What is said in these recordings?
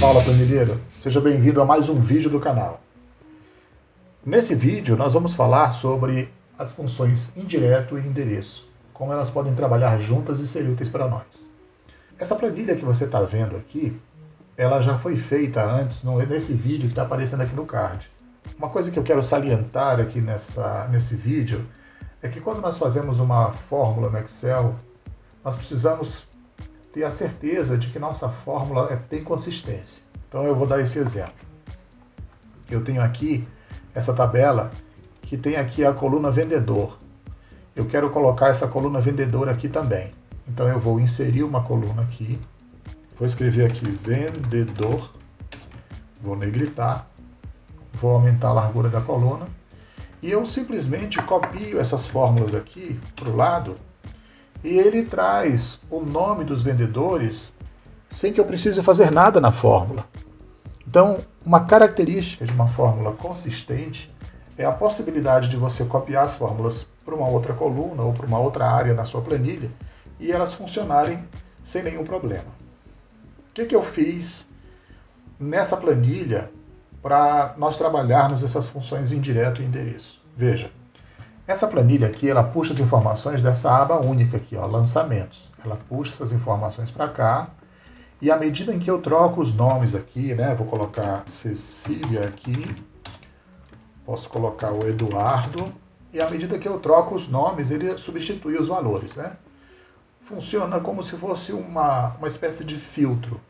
Fala, planilheiro! Seja bem-vindo a mais um vídeo do canal. Nesse vídeo nós vamos falar sobre as funções indireto e endereço, como elas podem trabalhar juntas e ser úteis para nós. Essa planilha que você está vendo aqui, ela já foi feita antes nesse vídeo que está aparecendo aqui no card. Uma coisa que eu quero salientar aqui nesse vídeo é que quando nós fazemos uma fórmula no Excel, nós precisamos ter a certeza de que nossa fórmula tem consistência. Então eu vou dar esse exemplo. Eu tenho aqui essa tabela que tem aqui a coluna vendedor. Eu quero colocar essa coluna vendedor aqui também. Então eu vou inserir uma coluna aqui, vou escrever aqui vendedor, vou negritar, vou aumentar a largura da coluna e eu simplesmente copio essas fórmulas aqui para o lado e ele traz o nome dos vendedores sem que eu precise fazer nada na fórmula. Então, uma característica de uma fórmula consistente é a possibilidade de você copiar as fórmulas para uma outra coluna ou para uma outra área na sua planilha e elas funcionarem sem nenhum problema. O que eu fiz nessa planilha para nós trabalharmos essas funções indireto e endereço? Veja. Essa planilha aqui, ela puxa as informações dessa aba única aqui, ó, lançamentos. Ela puxa essas informações para cá e à medida em que eu troco os nomes aqui, né, vou colocar Cecília aqui, posso colocar o Eduardo e à medida que eu troco os nomes, ele substitui os valores, né? Funciona como se fosse uma espécie de filtro,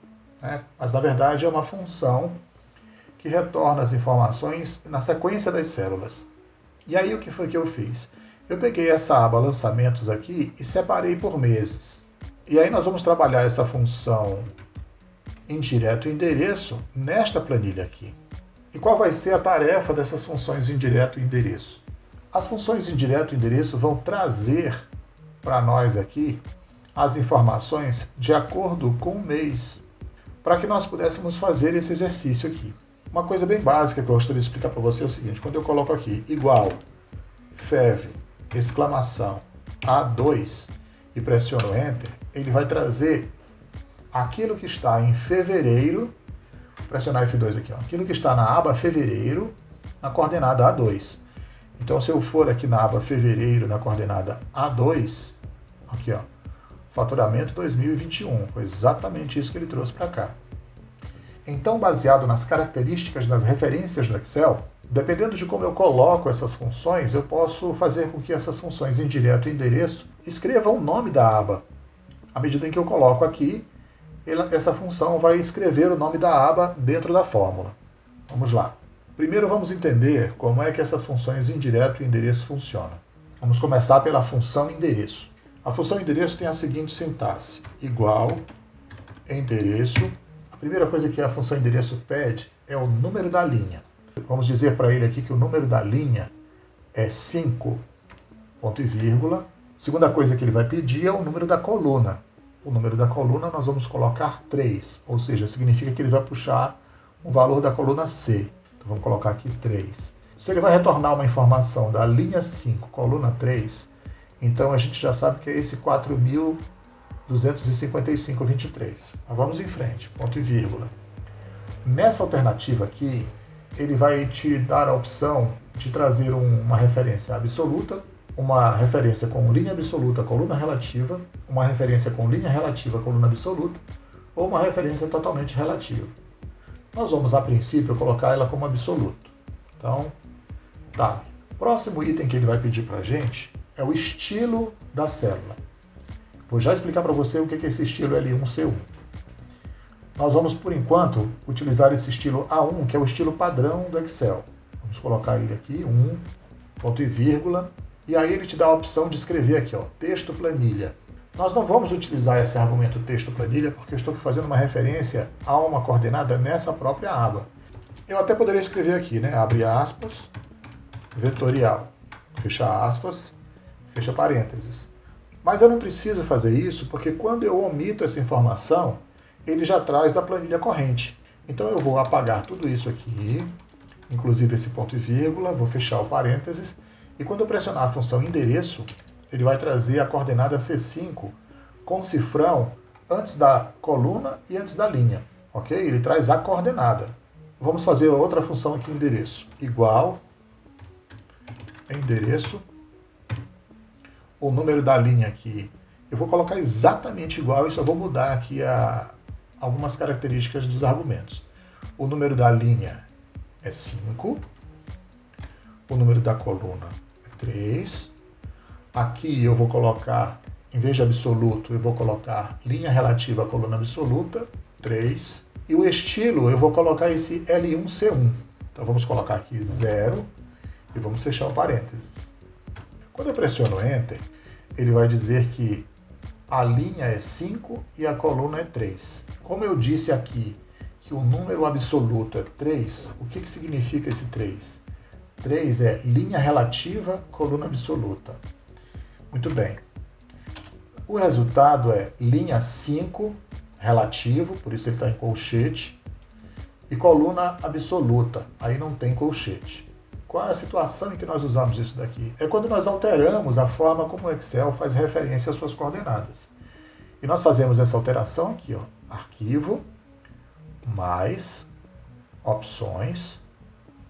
né? Mas na verdade é uma função que retorna as informações na sequência das células. E aí o que foi que eu fiz? Eu peguei essa aba lançamentos aqui e separei por meses. E aí nós vamos trabalhar essa função indireto e endereço nesta planilha aqui. E qual vai ser a tarefa dessas funções indireto e endereço? As funções indireto e endereço vão trazer para nós aqui as informações de acordo com o mês, para que nós pudéssemos fazer esse exercício aqui. Uma coisa bem básica que eu gostaria de explicar para você é o seguinte: quando eu coloco aqui igual FEV, exclamação, A2 e pressiono Enter, ele vai trazer aquilo que está em fevereiro, pressionar F2 aqui, ó, aquilo que está na aba fevereiro, na coordenada A2. Então se eu for aqui na aba fevereiro, na coordenada A2, aqui ó, faturamento 2021, foi exatamente isso que ele trouxe para cá. Então, baseado nas características das referências do Excel, dependendo de como eu coloco essas funções, eu posso fazer com que essas funções indireto e endereço escrevam o nome da aba. À medida em que eu coloco aqui, essa função vai escrever o nome da aba dentro da fórmula. Vamos lá. Primeiro vamos entender como é que essas funções indireto e endereço funcionam. Vamos começar pela função endereço. A função endereço tem a seguinte sintaxe: igual endereço. A primeira coisa que a função endereço pede é o número da linha. Vamos dizer para ele aqui que o número da linha é 5, ponto e vírgula. Segunda coisa que ele vai pedir é o número da coluna. O número da coluna nós vamos colocar 3, ou seja, significa que ele vai puxar o valor da coluna C. Então vamos colocar aqui 3. Se ele vai retornar uma informação da linha 5, coluna 3, então a gente já sabe que é esse 4.255,23. Mas vamos em frente, ponto e vírgula. Nessa alternativa aqui, ele vai te dar a opção de trazer uma referência absoluta, uma referência com linha absoluta, coluna relativa, uma referência com linha relativa, coluna absoluta, ou uma referência totalmente relativa. Nós vamos, a princípio, colocar ela como absoluto. Então, tá. Próximo item que ele vai pedir para a gente é o estilo da célula. Vou já explicar para você o que é esse estilo L1C1. Nós vamos, por enquanto, utilizar esse estilo A1, que é o estilo padrão do Excel. Vamos colocar ele aqui, 1, ponto e vírgula, e aí ele te dá a opção de escrever aqui, ó, texto planilha. Nós não vamos utilizar esse argumento texto planilha, porque eu estou aqui fazendo uma referência a uma coordenada nessa própria aba. Eu até poderia escrever aqui, né, abre aspas, vetorial, fecha aspas, fecha parênteses. Mas eu não preciso fazer isso, porque quando eu omito essa informação, ele já traz da planilha corrente. Então eu vou apagar tudo isso aqui, inclusive esse ponto e vírgula, vou fechar o parênteses, e quando eu pressionar a função endereço, ele vai trazer a coordenada C5 com cifrão antes da coluna e antes da linha. Ok? Ele traz a coordenada. Vamos fazer outra função aqui, endereço. Igual endereço. O número da linha aqui, eu vou colocar exatamente igual e só vou mudar aqui algumas características dos argumentos. O número da linha é 5. O número da coluna é 3. Aqui eu vou colocar, em vez de absoluto, eu vou colocar linha relativa à coluna absoluta, 3. E o estilo, eu vou colocar esse L1C1. Então vamos colocar aqui 0 e vamos fechar o parênteses. Quando eu pressiono Enter, ele vai dizer que a linha é 5 e a coluna é 3. Como eu disse aqui que o número absoluto é 3, o que significa esse 3? 3 é linha relativa, coluna absoluta. Muito bem. O resultado é linha 5, relativo, por isso ele está em colchete, e coluna absoluta, aí não tem colchete. Qual é a situação em que nós usamos isso daqui? É quando nós alteramos a forma como o Excel faz referência às suas coordenadas. E nós fazemos essa alteração aqui, ó, arquivo, mais, opções.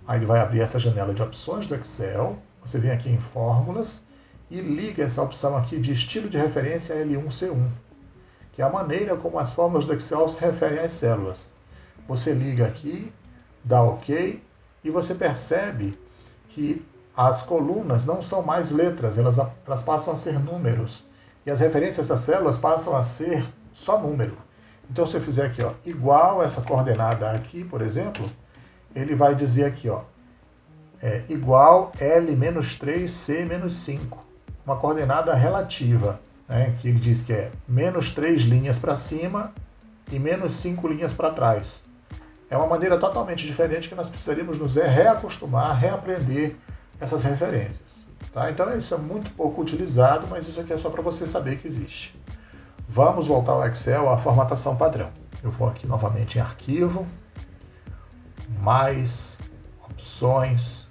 Aí ele vai abrir essa janela de opções do Excel. Você vem aqui em fórmulas e liga essa opção aqui de estilo de referência L1C1, que é a maneira como as fórmulas do Excel se referem às células. Você liga aqui, dá OK e você percebe que as colunas não são mais letras, elas passam a ser números. E as referências das células passam a ser só número. Então, se eu fizer aqui, ó, igual essa coordenada aqui, por exemplo, ele vai dizer aqui, ó, igual L-3C-5, uma coordenada relativa, né, que ele diz que é menos 3 linhas para cima e menos 5 linhas para trás. É uma maneira totalmente diferente que nós precisaríamos nos reacostumar, reaprender essas referências. Tá? Então isso é muito pouco utilizado, mas isso aqui é só para você saber que existe. Vamos voltar ao Excel, à formatação padrão. Eu vou aqui novamente em arquivo, mais, opções,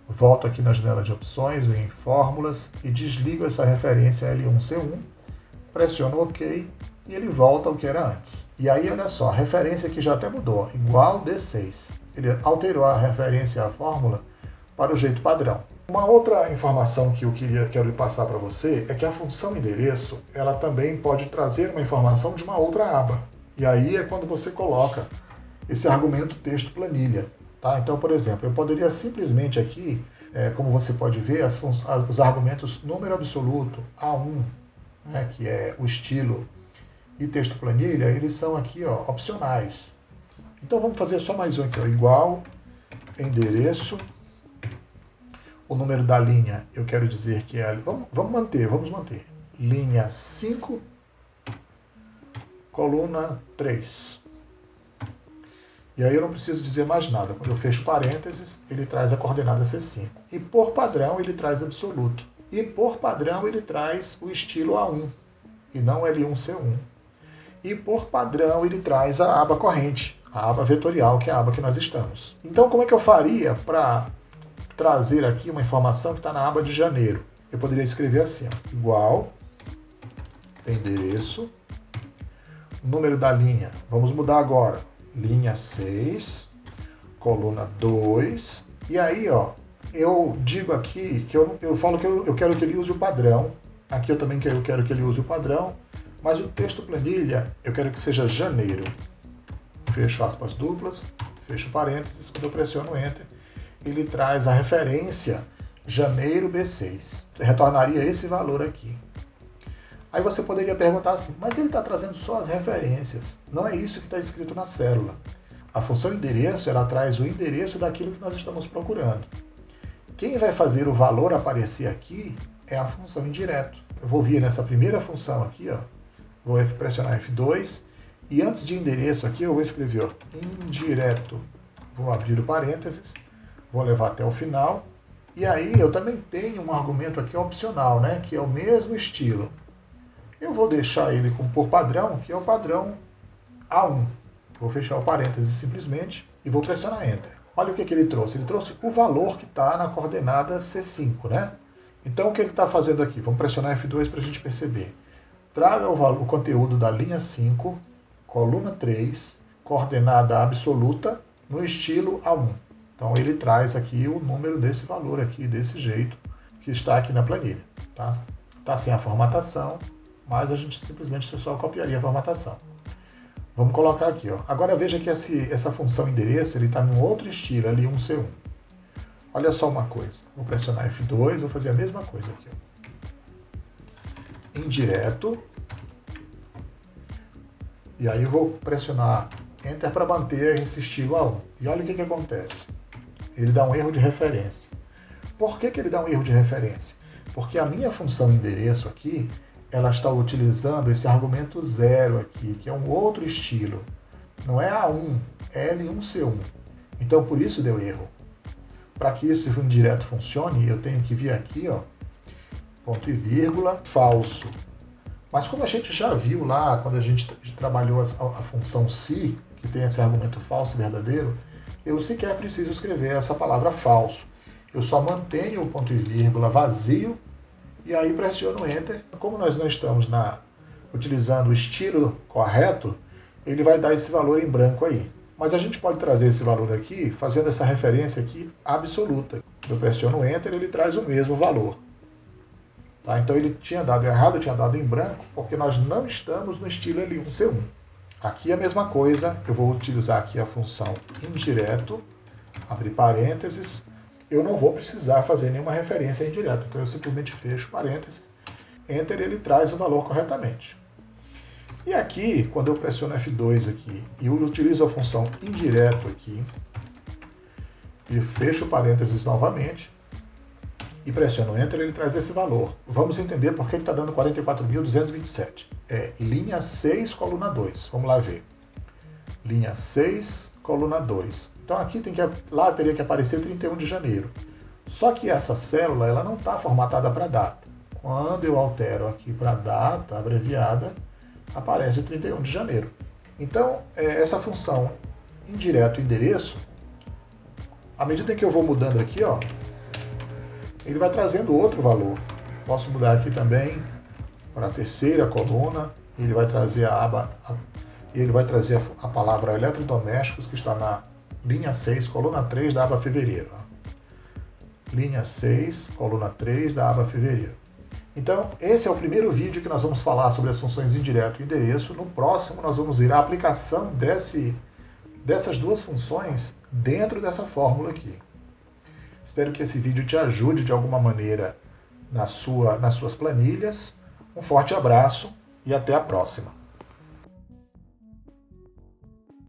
volto aqui na janela de opções, venho em fórmulas e desligo essa referência L1C1, pressiono OK e ele volta ao que era antes. E aí, olha só, a referência aqui já até mudou, igual D6. Ele alterou a referência à fórmula para o jeito padrão. Uma outra informação que eu quero passar para você é que a função endereço, ela também pode trazer uma informação de uma outra aba. E aí é quando você coloca esse argumento texto planilha. Tá? Então, por exemplo, eu poderia simplesmente aqui, como você pode ver, os argumentos número absoluto, A1, né, que é o estilo, e texto planilha, eles são aqui, ó, opcionais. Então vamos fazer só mais um aqui, ó, igual endereço, o número da linha, eu quero dizer que é, vamos manter, linha 5, coluna 3. E aí eu não preciso dizer mais nada. Quando eu fecho parênteses, ele traz a coordenada C5. E por padrão ele traz absoluto. E por padrão ele traz o estilo A1, e não L1C1. E por padrão ele traz a aba corrente, a aba vetorial, que é a aba que nós estamos. Então como é que eu faria para trazer aqui uma informação que está na aba de janeiro? Eu poderia escrever assim, ó, igual endereço, número da linha, vamos mudar agora, linha 6, coluna 2, e aí, ó, eu digo aqui que eu falo que eu quero que ele use o padrão, aqui eu também quero que ele use o padrão, mas o texto planilha eu quero que seja janeiro. Fecho aspas duplas, fecho parênteses, quando eu pressiono Enter, ele traz a referência janeiro B6. Retornaria esse valor aqui. Aí você poderia perguntar assim, mas ele está trazendo só as referências. Não é isso que está escrito na célula. A função endereço, ela traz o endereço daquilo que nós estamos procurando. Quem vai fazer o valor aparecer aqui é a função indireto. Eu vou vir nessa primeira função aqui, ó, vou pressionar F2, e antes de endereço aqui eu vou escrever, ó, indireto. Vou abrir o parênteses, vou levar até o final, e aí eu também tenho um argumento aqui opcional, né, que é o mesmo estilo. Eu vou deixar ele por padrão, que é o padrão A1. Vou fechar o parênteses simplesmente e vou pressionar Enter. Olha o que ele trouxe. Ele trouxe o valor que está na coordenada C5, né? Então o que ele está fazendo aqui? Vamos pressionar F2 para a gente perceber. Traga o conteúdo da linha 5, coluna 3, coordenada absoluta no estilo A1. Então ele traz aqui o número desse valor aqui, desse jeito, que está aqui na planilha. Tá sem a formatação, mas a gente simplesmente só copiaria a formatação. Vamos colocar aqui, ó. Agora veja que essa função endereço está num outro estilo, ali 1C1. Olha só uma coisa, vou pressionar F2, vou fazer a mesma coisa aqui, ó. Indireto, e aí eu vou pressionar Enter para manter esse estilo A1. E olha o que acontece. Ele dá um erro de referência. Por que ele dá um erro de referência? Porque a minha função endereço aqui, ela está utilizando esse argumento 0 aqui, que é um outro estilo. Não é A1, é L1C1. Então por isso deu erro. Para que esse indireto funcione, eu tenho que vir aqui, ó, ponto e vírgula, falso. Mas como a gente já viu lá, quando a gente trabalhou a função se, que tem esse argumento falso e verdadeiro, eu sequer preciso escrever essa palavra falso. Eu só mantenho o ponto e vírgula vazio e aí pressiono Enter. Como nós não estamos utilizando o estilo correto, ele vai dar esse valor em branco aí. Mas a gente pode trazer esse valor aqui, fazendo essa referência aqui absoluta. Eu pressiono Enter, ele traz o mesmo valor. Tá? Então ele tinha dado errado, tinha dado em branco, porque nós não estamos no estilo L1C1. Aqui é a mesma coisa, eu vou utilizar aqui a função indireto, abrir parênteses. Eu não vou precisar fazer nenhuma referência indireto, então eu simplesmente fecho parênteses, Enter, ele traz o valor corretamente. E aqui, quando eu pressiono F2 aqui e eu utilizo a função indireto aqui, e fecho parênteses novamente, e pressiono Enter, ele traz esse valor. Vamos entender por que ele está dando 44.227. É linha 6, coluna 2. Vamos lá ver. Linha 6, coluna 2. Então aqui lá teria que aparecer 31 de janeiro. Só que essa célula ela não está formatada para data. Quando eu altero aqui para data abreviada, aparece 31 de janeiro. Então, essa função indireto endereço, à medida que eu vou mudando aqui, ó, ele vai trazendo outro valor. Posso mudar aqui também para a terceira coluna, ele vai trazer a palavra eletrodomésticos, que está na linha 6, coluna 3 da aba fevereiro. Linha 6, coluna 3 da aba fevereiro. Então, esse é o primeiro vídeo que nós vamos falar sobre as funções indireto e endereço. No próximo, nós vamos ver a aplicação dessas duas funções dentro dessa fórmula aqui. Espero que esse vídeo te ajude de alguma maneira nas suas planilhas. Um forte abraço e até a próxima.